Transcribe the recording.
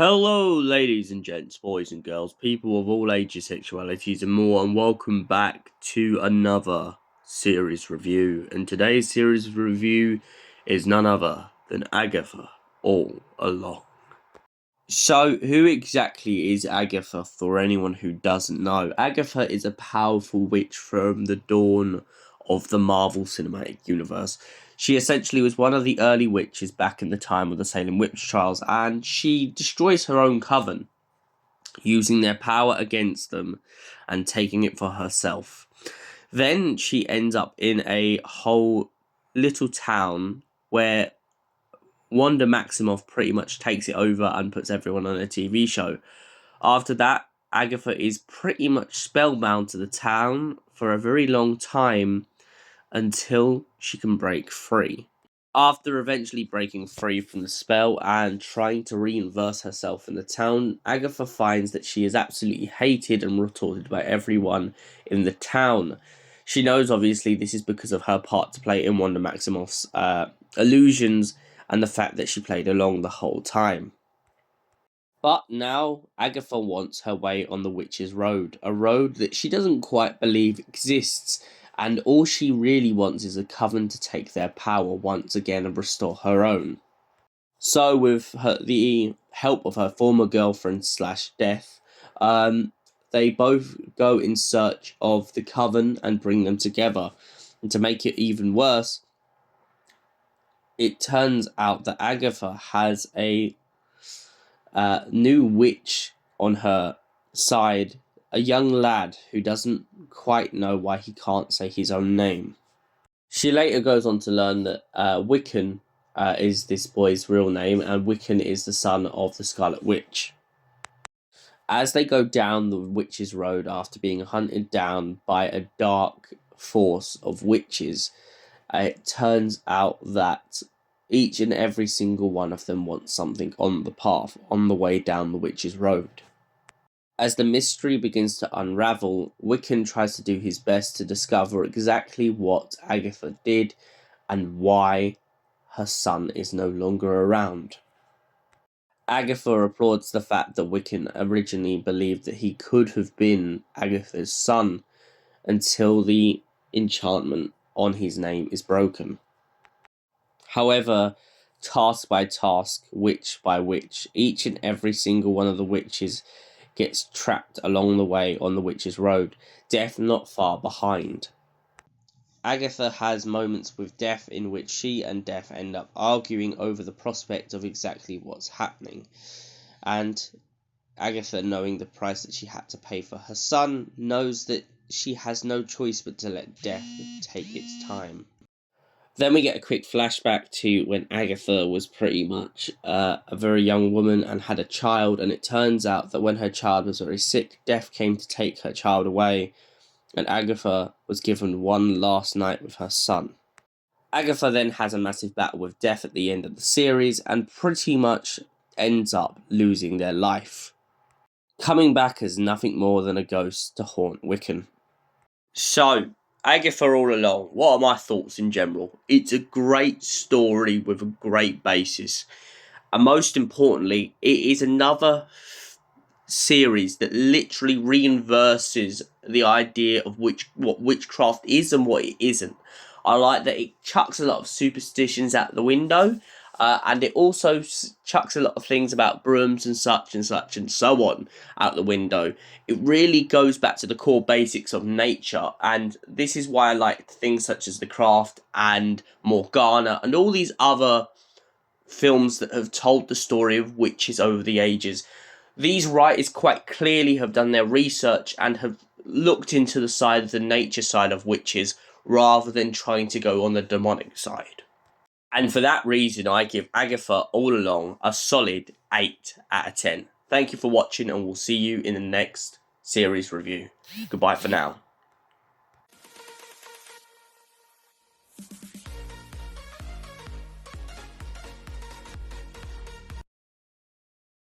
Hello, ladies and gents, boys and girls, people of all ages, sexualities, and more, and welcome back to another series review. And today's series review is none other than Agtha All Along. So, who exactly is Agtha for anyone who doesn't know? Agtha is a powerful witch from the dawn of the Marvel Cinematic Universe. She essentially was one of the early witches back in the time of the Salem witch trials, and she destroys her own coven, using their power against them and taking it for herself. Then she ends up in a whole little town where Wanda Maximoff pretty much takes it over and puts everyone on a TV show. After that, Agtha is pretty much spellbound to the town for a very long time until she can break free. After eventually breaking free from the spell and trying to reinverse herself in the town, Agtha finds that she is absolutely hated and retorted by everyone in the town. She knows, obviously, this is because of her part to play in Wanda Maximoff's illusions and the fact that she played along the whole time. But now, Agtha wants her way on the Witch's Road, a road that she doesn't quite believe exists, and all she really wants is a coven to take their power once again and restore her own. So, with the help of her former girlfriend / Death, they both go in search of the coven and bring them together. And to make it even worse, it turns out that Agtha has a new witch on her side, a young lad who doesn't quite know why he can't say his own name. She later goes on to learn that Wiccan is this boy's real name, and Wiccan is the son of the Scarlet Witch. As they go down the Witch's Road after being hunted down by a dark force of witches, it turns out that each and every single one of them wants something on the path, on the way down the Witch's Road. As the mystery begins to unravel, Wiccan tries to do his best to discover exactly what Agtha did and why her son is no longer around. Agtha applauds the fact that Wiccan originally believed that he could have been Agtha's son until the enchantment on his name is broken. However, task by task, witch by witch, each and every single one of the witches gets trapped along the way on the Witch's Road, Death not far behind. Agtha has moments with Death in which she and Death end up arguing over the prospect of exactly what's happening. And Agtha, knowing the price that she had to pay for her son, knows that she has no choice but to let Death take its time. Then we get a quick flashback to when Agtha was pretty much a very young woman and had a child, and it turns out that when her child was very sick, Death came to take her child away, and Agtha was given one last night with her son. Agtha then has a massive battle with Death at the end of the series, and pretty much ends up losing their life, coming back as nothing more than a ghost to haunt Wiccan. So, Agtha All Along, what are my thoughts in general? It's a great story with a great basis. And most importantly, it is another series that literally reinverses the idea of what witchcraft is and what it isn't. I like that it chucks a lot of superstitions out the window, and it also chucks a lot of things about brooms and such and such and so on out the window. It really goes back to the core basics of nature, and this is why I like things such as The Craft and Morgana and all these other films that have told the story of witches over the ages. These writers quite clearly have done their research and have looked into the side of the nature side of witches rather than trying to go on the demonic side. And for that reason, I give Agtha All Along a solid 8 out of 10. Thank you for watching, and we'll see you in the next series review. Goodbye for now.